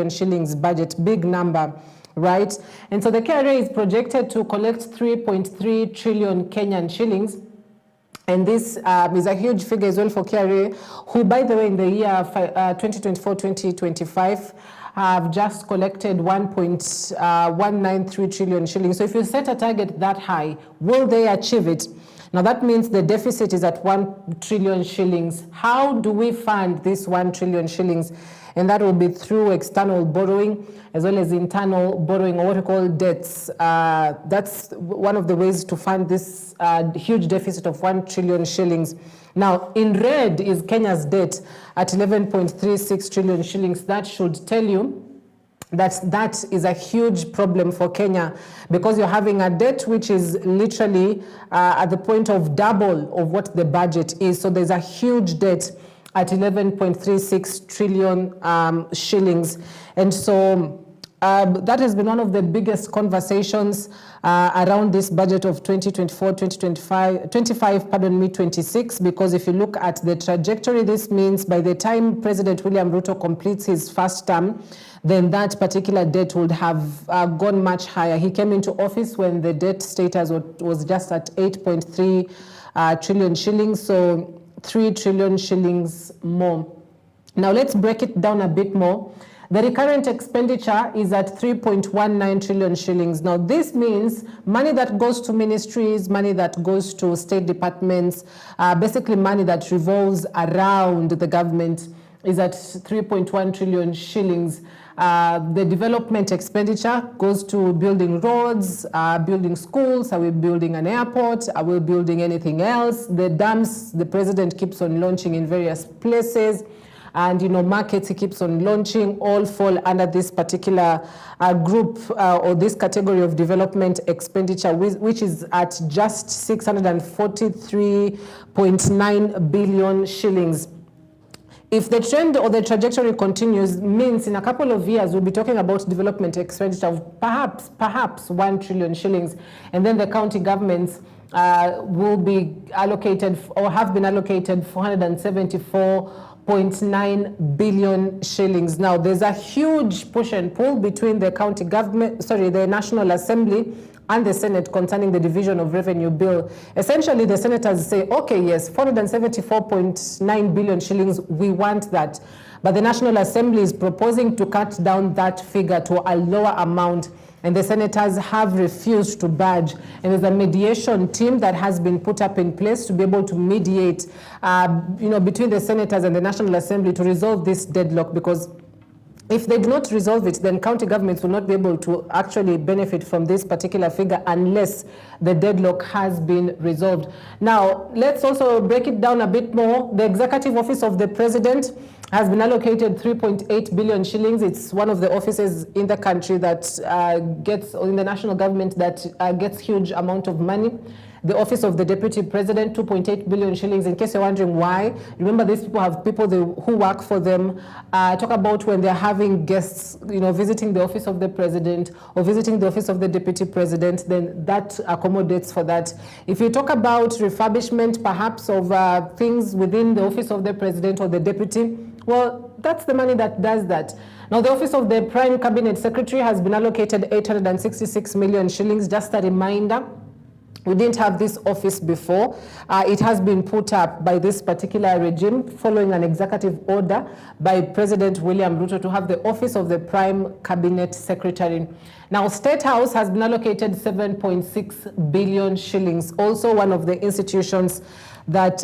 shillings budget, big number, right? And so the KRA is projected to collect 3.3 trillion Kenyan shillings. And this is a huge figure as well for KRA, who, by the way, in the year 2024-2025, have just collected 1.193 trillion shillings. So if you set a target that high, will they achieve it? Now that means the deficit is at 1 trillion shillings. How do we fund this 1 trillion shillings? And that will be through external borrowing as well as internal borrowing, or what we call debts. That's one of the ways to fund this huge deficit of 1 trillion shillings. Now, in red is Kenya's debt at 11.36 trillion shillings. That should tell you that is a huge problem for Kenya, because you're having a debt which is literally at the point of double of what the budget is. So there's a huge debt at 11.36 trillion shillings. And so that has been one of the biggest conversations around this budget of 2024-2025, because if you look at the trajectory, this means by the time President William Ruto completes his first term, then that particular debt would have gone much higher. He came into office when the debt status was just at 8.3 trillion shillings, so 3 trillion shillings more. Now let's break it down a bit more. The recurrent expenditure is at 3.19 trillion shillings. Now this means money that goes to ministries, money that goes to state departments, basically money that revolves around the government is at 3.1 trillion shillings. The development expenditure goes to building roads, building schools. Are we building an airport? Are we building anything else? The dams the president keeps on launching in various places, and markets he keeps on launching, all fall under this particular group or this category of development expenditure, which is at just 643.9 billion shillings. If the trend or the trajectory continues, means in a couple of years we'll be talking about development expenditure of perhaps 1 trillion shillings, and then the county governments will be allocated or have been allocated 474.9 billion shillings. Now there's a huge push and pull between the county government, the National Assembly and the Senate concerning the division of revenue bill. Essentially, the senators say, okay, yes, 474.9 billion shillings, we want that. But the National Assembly is proposing to cut down that figure to a lower amount, and the senators have refused to budge. And there's a mediation team that has been put up in place to be able to mediate, between the senators and the National Assembly to resolve this deadlock, because if they do not resolve it, then county governments will not be able to actually benefit from this particular figure unless the deadlock has been resolved. Now, let's also break it down a bit more. The Executive Office of the President has been allocated 3.8 billion shillings. It's one of the offices in the country that in the national government that gets huge amount of money. The Office of the Deputy President, 2.8 billion shillings. In case you're wondering why, remember these people have people who work for them. Talk about when they're having guests, visiting the Office of the President or visiting the Office of the Deputy President, then that accommodates for that. If you talk about refurbishment, perhaps, of things within the Office of the President or the Deputy, well, that's the money that does that. Now, the Office of the Prime Cabinet Secretary has been allocated 866 million shillings. Just a reminder, we didn't have this office before. It has been put up by this particular regime following an executive order by President William Ruto to have the Office of the Prime Cabinet Secretary. Now, State House has been allocated 7.6 billion shillings, also one of the institutions that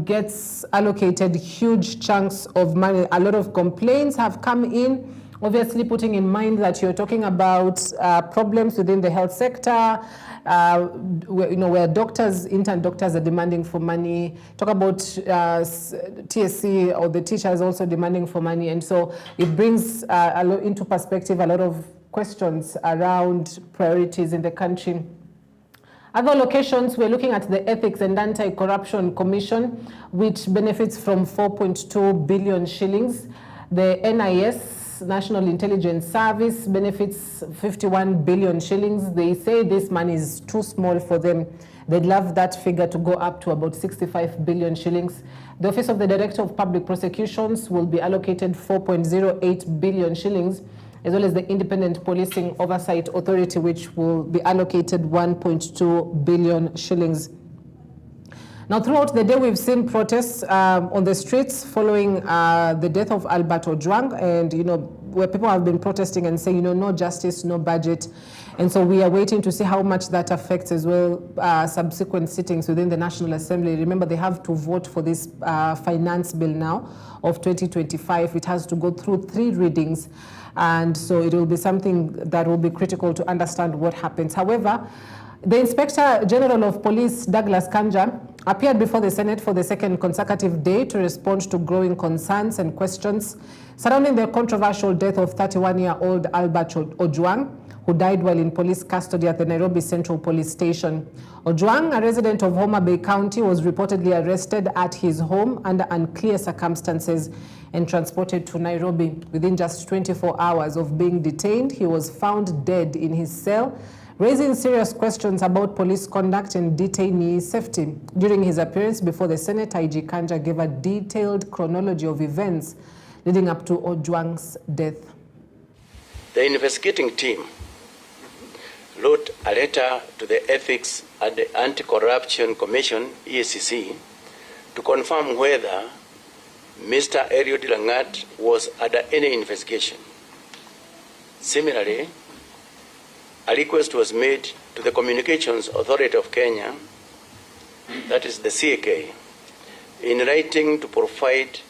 gets allocated huge chunks of money. A lot of complaints have come in, obviously putting in mind that you're talking about problems within the health sector, where doctors, intern doctors are demanding for money. Talk about TSC or the teachers also demanding for money. And so it brings into perspective a lot of questions around priorities in the country. Other locations, we're looking at the Ethics and Anti-Corruption Commission, which benefits from 4.2 billion shillings. The NIS, National Intelligence Service benefits 51 billion shillings. They say this money is too small for them. They'd love that figure to go up to about 65 billion shillings. The Office of the Director of Public Prosecutions will be allocated 4.08 billion shillings, as well as the Independent Policing Oversight Authority, which will be allocated 1.2 billion shillings. Now, throughout the day, we've seen protests on the streets following the death of Albert Ojwang, and, where people have been protesting and saying, no justice, no budget. And so we are waiting to see how much that affects as well subsequent sittings within the National Assembly. Remember, they have to vote for this finance bill now of 2025. It has to go through 3 readings. And so it will be something that will be critical to understand what happens. However, the Inspector General of Police, Douglas Kanja, appeared before the Senate for the second consecutive day to respond to growing concerns and questions surrounding the controversial death of 31-year-old Albert Ojwang, who died while in police custody at the Nairobi Central Police Station. Ojwang, a resident of Homa Bay County, was reportedly arrested at his home under unclear circumstances and transported to Nairobi. Within just 24 hours of being detained, he was found dead in his cell, raising serious questions about police conduct and detainee safety. During his appearance before the Senate, IG Kanja gave a detailed chronology of events leading up to Ojwang's death. The investigating team wrote a letter to the Ethics and the Anti-Corruption Commission, EACC, to confirm whether Mr. Eliud Langat was under any investigation. Similarly, a request was made to the Communications Authority of Kenya, that is the CAK, in writing to provide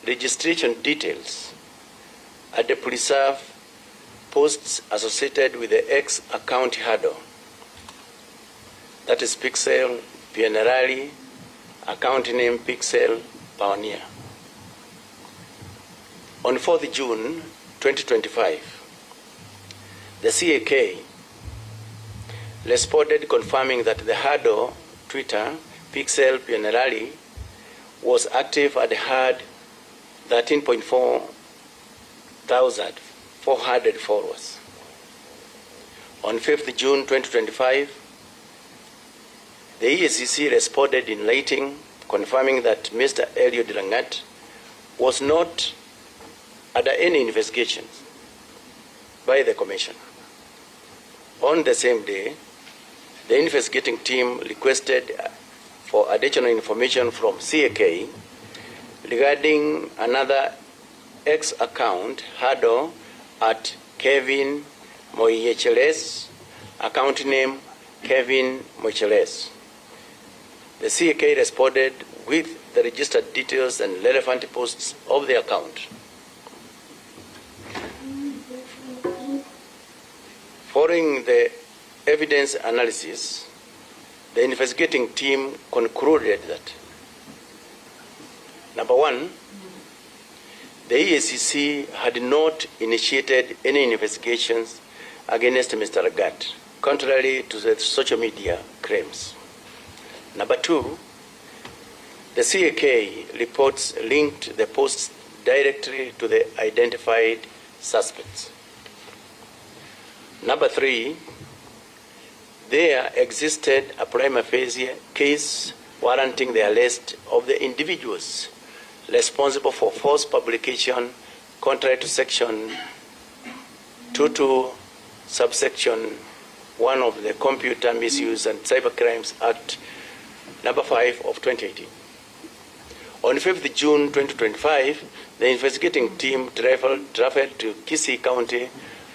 registration details and to preserve posts associated with the X account handle, that is Pixel Pioneer, account name Pixel Pioneer. On 4th June 2025, the CAK responded confirming that the handle Twitter Pixel Pioneer was active and had 13,400 followers. On 5th June 2025, the EACC responded in writing confirming that Mr. Eliud Langat was not under any investigations by the Commission. On the same day, the investigating team requested for additional information from CAK regarding another X account handle at Kevin Moicheles, account name Kevin Moicheles. The CAK responded with the registered details and relevant posts of the account. Following the evidence analysis, the investigating team concluded that, number 1, the EACC had not initiated any investigations against Mr. Langat, contrary to the social media claims. Number 2, the CAK reports linked the posts directly to the identified suspects. Number 3, there existed a prima facie case warranting the arrest of the individuals responsible for false publication contrary to Section 22, subsection 1 of the Computer Misuse and Cybercrimes Act number 5 of 2018. On 5th June 2025, the investigating team traveled to Kisii County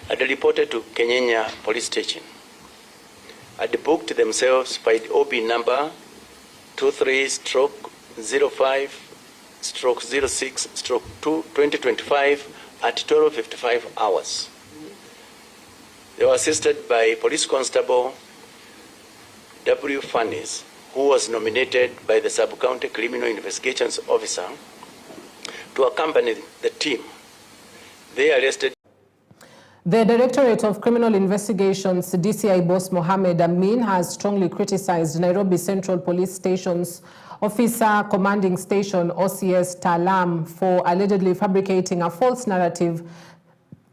and reported to Kenyenya Police Station. Had booked themselves by the OB number 23/05/06/2025 at 12:55 hours. They were assisted by Police Constable W. Fannis, who was nominated by the Sub-County Criminal Investigations Officer to accompany the team. They arrested. The Directorate of Criminal Investigations, DCI boss Mohamed Amin, has strongly criticized Nairobi Central Police Station's Officer Commanding Station, OCS Talam, for allegedly fabricating a false narrative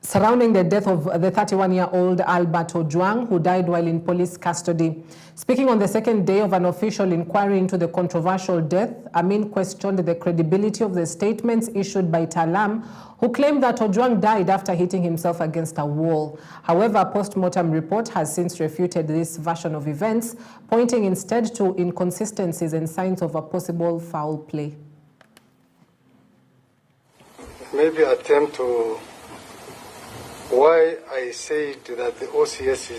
surrounding the death of the 31-year-old Albert Ojwang, who died while in police custody. Speaking on the second day of an official inquiry into the controversial death, Amin questioned the credibility of the statements issued by Talam, who claimed that Ojwang died after hitting himself against a wall. However, a post-mortem report has since refuted this version of events, pointing instead to inconsistencies and signs of a possible foul play. Maybe attempt to why I said that the OCS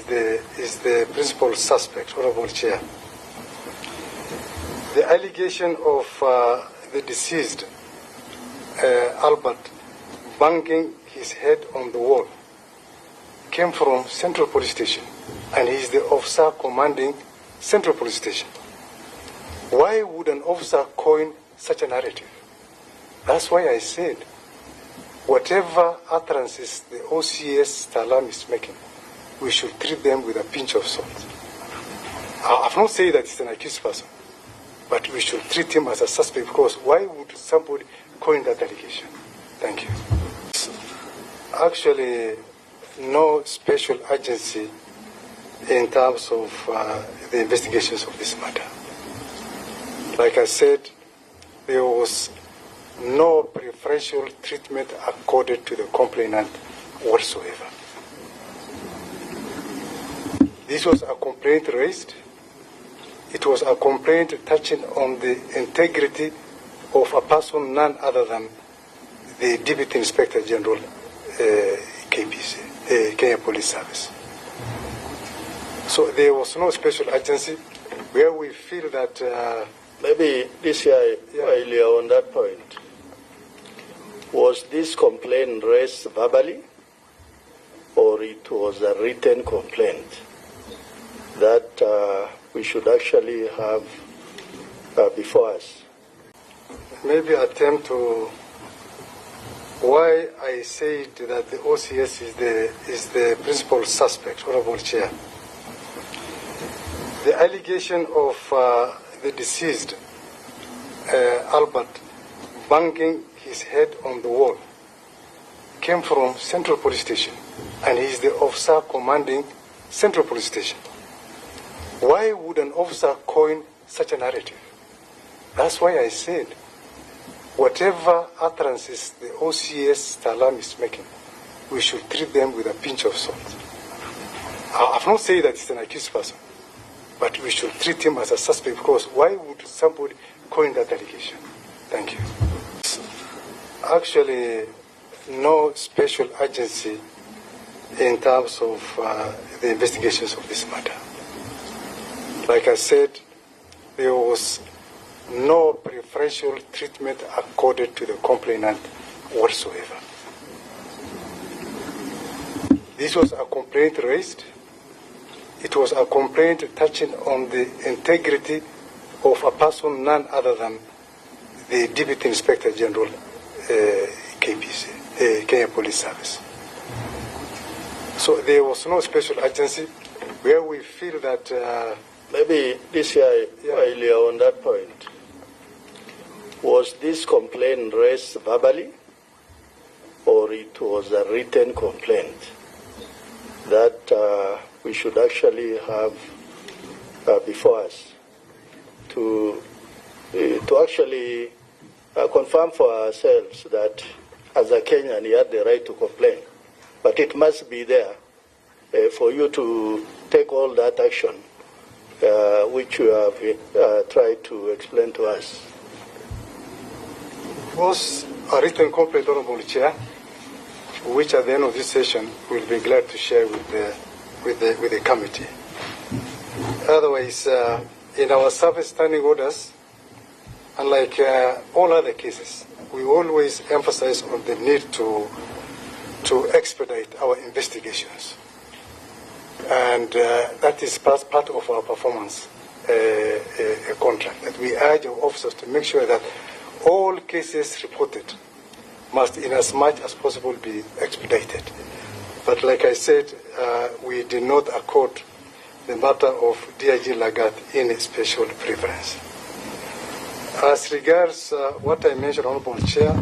is the principal suspect, Honorable Chair. The allegation of the deceased, Albert, banging his head on the wall came from Central Police Station, and he is the officer commanding Central Police Station. Why would an officer coin such a narrative? That's why I said whatever utterances the OCS Talam is making, we should treat them with a pinch of salt. I've not said that he's an accused person, but we should treat him as a suspect, because why would somebody coin that allegation? Thank you. Actually, no special agency in terms of the investigations of this matter. Like I said, there was no preferential treatment accorded to the complainant whatsoever. This was a complaint raised. It was a complaint touching on the integrity of a person none other than the Deputy Inspector General, KPC, Kenya Police Service. So there was no special agency where we feel that maybe this year, earlier on that point, was this complaint raised verbally, or it was a written complaint that we should actually have before us? Maybe attempt to why I said that the OCS is the principal suspect, Honorable Chair. The allegation of the deceased, Albert, banging his head on the wall came from Central Police Station, and he is the officer commanding Central Police Station. Why would an officer coin such a narrative? That's why I said whatever utterances the OCS Talam is making, we should treat them with a pinch of salt. I've not said that he's an accused person, but we should treat him as a suspect, because why would somebody coin that allegation? Thank you. Actually, no special agency in terms of the investigations of this matter. Like I said, there was no preferential treatment accorded to the complainant whatsoever. This was a complaint raised. It was a complaint touching on the integrity of a person none other than the Deputy Inspector General, KPC, Kenya Police Service. So there was no special agency where we feel that maybe this year, earlier on that point, was this complaint raised verbally, or it was a written complaint that we should actually have before us to actually confirm for ourselves that as a Kenyan he had the right to complain. But it must be there for you to take all that action which you have tried to explain to us. It was a written complaint, Honorable Chair, which at the end of this session we'll be glad to share with the committee. Otherwise, in our service standing orders, unlike all other cases, we always emphasize on the need to expedite our investigations. And that is part of our performance contract, that we urge our officers to make sure that all cases reported must, in as much as possible, be expedited. But like I said, we did not accord the matter of DIG Lagat any special preference. As regards what I mentioned, Honorable Chair,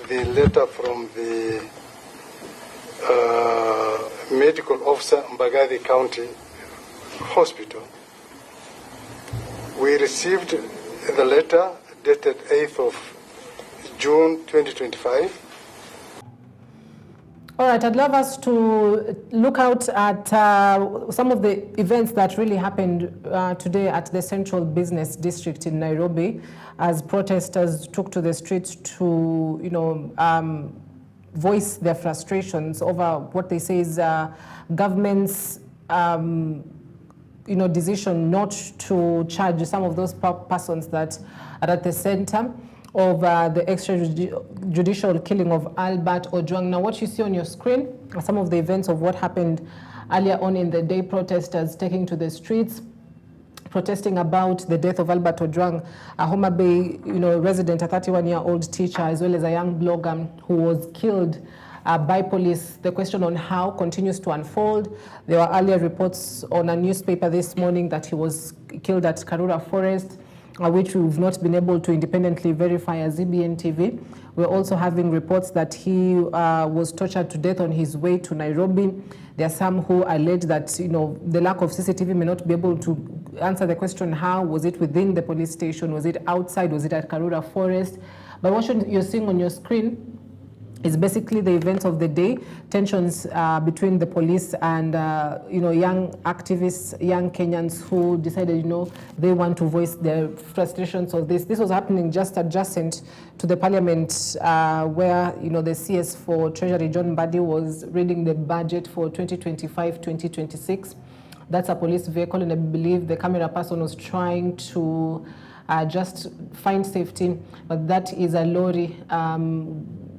the letter from the Medical Officer, Mbagathi County Hospital. We received the letter dated 8th of June 2025. All right, I'd love us to look out at some of the events that really happened today at the Central Business District in Nairobi, as protesters took to the streets to, voice their frustrations over what they say is government's, decision not to charge some of those persons that are at the center of the extrajudicial killing of Albert Ojwang. Now, what you see on your screen are some of the events of what happened earlier on in the day. Protesters taking to the streets, protesting about the death of Albert Ojwang, a Homa Bay, resident, a 31-year-old teacher, as well as a young blogger who was killed by police. The question on how continues to unfold. There were earlier reports on a newspaper this morning that he was killed at Karura Forest, which we've not been able to independently verify as EBN TV. We're also having reports that he was tortured to death on his way to Nairobi. There are some who allege that, the lack of CCTV may not be able to answer the question how. Was it within the police station? Was it outside? Was it at Karura Forest? But what you're seeing on your screen is basically the events of the day, tensions between the police and, young activists, young Kenyans who decided, they want to voice their frustrations of this. This was happening just adjacent to the parliament where, the CS for Treasury, John Mbadi, was reading the budget for 2025-2026. That's a police vehicle, and I believe the camera person was trying to just find safety, but that is a lorry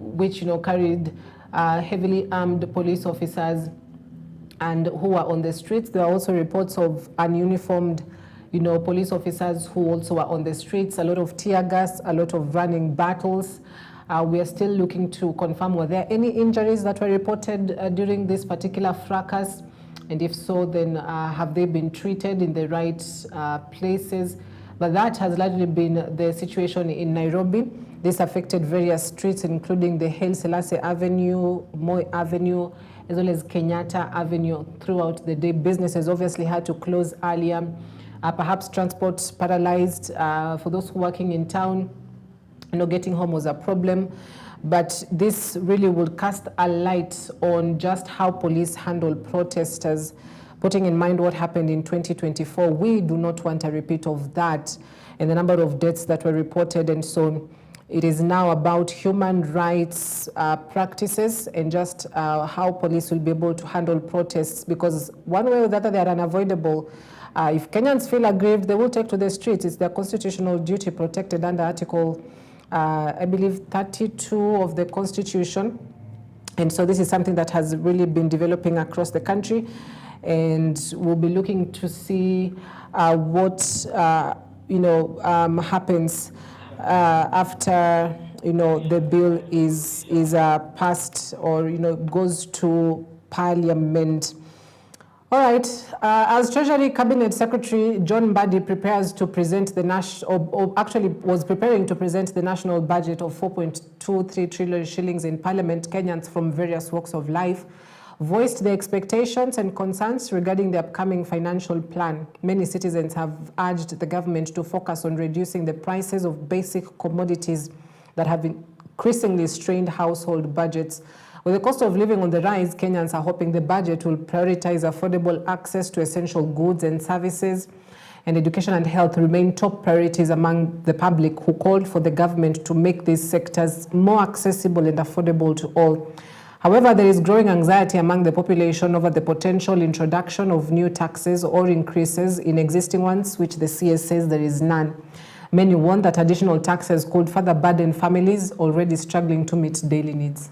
which carried heavily armed police officers and who were on the streets. There are also reports of ununiformed police officers who also were on the streets, a lot of tear gas, a lot of running battles. We are still looking to confirm were there any injuries that were reported during this particular fracas, and if so, then have they been treated in the right places? But that has largely been the situation in Nairobi. This affected various streets, including the Haile Selassie Avenue, Moi Avenue, as well as Kenyatta Avenue throughout the day. Businesses obviously had to close earlier. Perhaps transport paralyzed for those who are working in town. Getting home was a problem. But this really will cast a light on just how police handle protesters, putting in mind what happened in 2024. We do not want a repeat of that and the number of deaths that were reported. And so it is now about human rights practices and just how police will be able to handle protests, because one way or the other they are unavoidable. If Kenyans feel aggrieved, they will take to the streets. It's their constitutional duty protected under Article, I believe, 32 of the Constitution. And so this is something that has really been developing across the country. And we'll be looking to see what happens after the bill is passed or goes to Parliament. All right. As Treasury Cabinet Secretary John Mbadi prepares to present the was preparing to present the national budget of 4.23 trillion shillings in Parliament, Kenyans from various walks of life voiced their expectations and concerns regarding the upcoming financial plan. Many citizens have urged the government to focus on reducing the prices of basic commodities that have increasingly strained household budgets. With the cost of living on the rise, Kenyans are hoping the budget will prioritize affordable access to essential goods and services, and education and health remain top priorities among the public, who called for the government to make these sectors more accessible and affordable to all. However, there is growing anxiety among the population over the potential introduction of new taxes or increases in existing ones, which the CS says there is none. Many warn that additional taxes could further burden families already struggling to meet daily needs.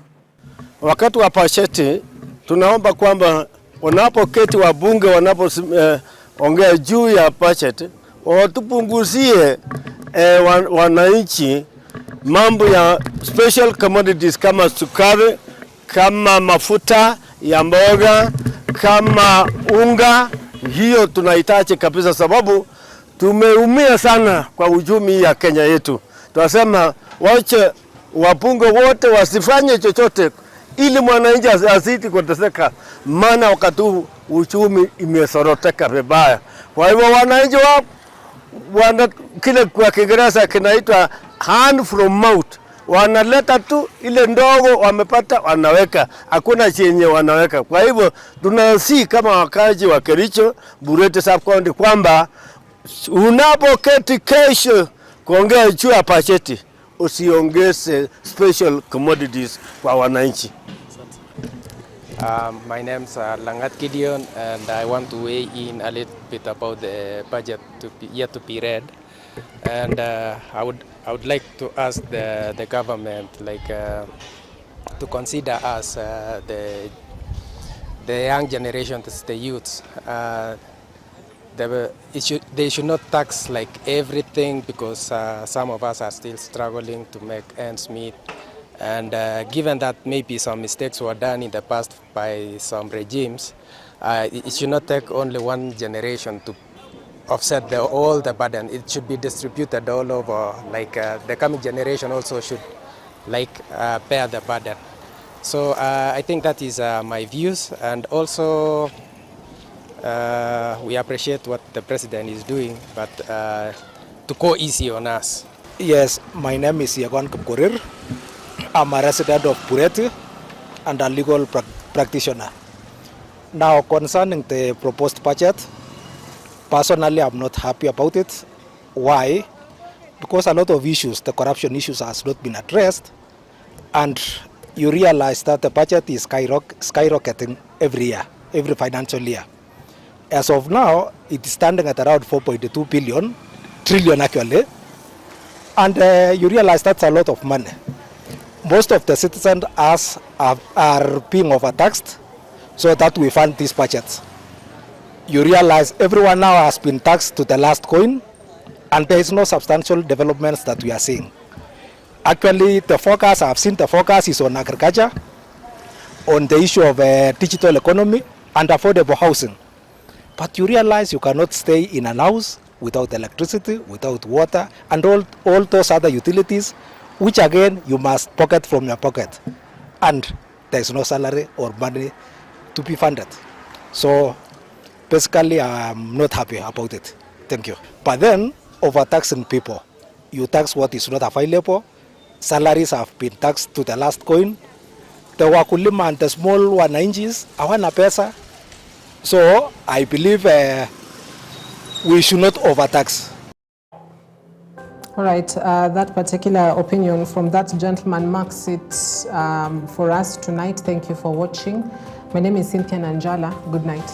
Wakati wa bajeti tunaomba kwamba wanapoketi wabunge wanapoongea juu ya bajeti watupunguzie wananchi mambo ya special commodities kama sukari, kama mafuta ya mboga, kama unga. Hiyo tunahitaji kabisa, sababu tumeumia sana kwa uchumi ya Kenya yetu. Tunasema wache wabunge wote wasifanye chochote ili mwananchi asiti kuteseka, maana wakati uchumi imesoroteka vibaya. Kwa hivyo wananchi wana kile kwa Kiingereza kinaitwa hand from mouth, wanaleta tu ile ndogo wamepata wanaweka, hakuna chenye wanaweka. Kwa hivyo tunasi kama wakazi wa Kericho Bureti sub-county kwamba unapoketi kesho kuongea juu ya bajeti, usiongeze special commodities kwa wananchi. My name's Langat Gideon, and I want to weigh in a little bit about the budget yet to be read. And I would like to ask the government to consider us the young generation, the youths. They should not tax like everything, because some of us are still struggling to make ends meet. And given that maybe some mistakes were done in the past by some regimes, it should not take only one generation to offset all the burden. It should be distributed all over. The coming generation also should bear the burden. So I think that is my views, and also we appreciate what the president is doing, but to go easy on us. Yes, my name is Yagon Kapkorir. I'm a resident of Bureti and a legal practitioner. Now, concerning the proposed budget, personally, I'm not happy about it. Why? Because a lot of issues, the corruption issues, has not been addressed, and you realize that the budget is skyrocketing every year, every financial year. As of now, it is standing at around 4.2 trillion actually, and you realize that's a lot of money. Most of the citizens are being overtaxed, so that we fund these budgets. You realize everyone now has been taxed to the last coin, and there is no substantial developments that we are seeing. Actually, the focus, I've seen the focus is on agriculture, on the issue of digital economy and affordable housing. But you realize you cannot stay in an house without electricity, without water, and all those other utilities, which again you must pocket from your pocket, and there is no salary or money to be funded. So basically I'm not happy about it. Thank you. But then overtaxing people, you tax what is not available. Salaries have been taxed to the last coin. The wakulima and the small wananchis hawana pesa. So I believe we should not overtax. All right, that particular opinion from that gentleman marks it for us tonight. Thank you for watching. My name is Cynthia Nanjala. Good night.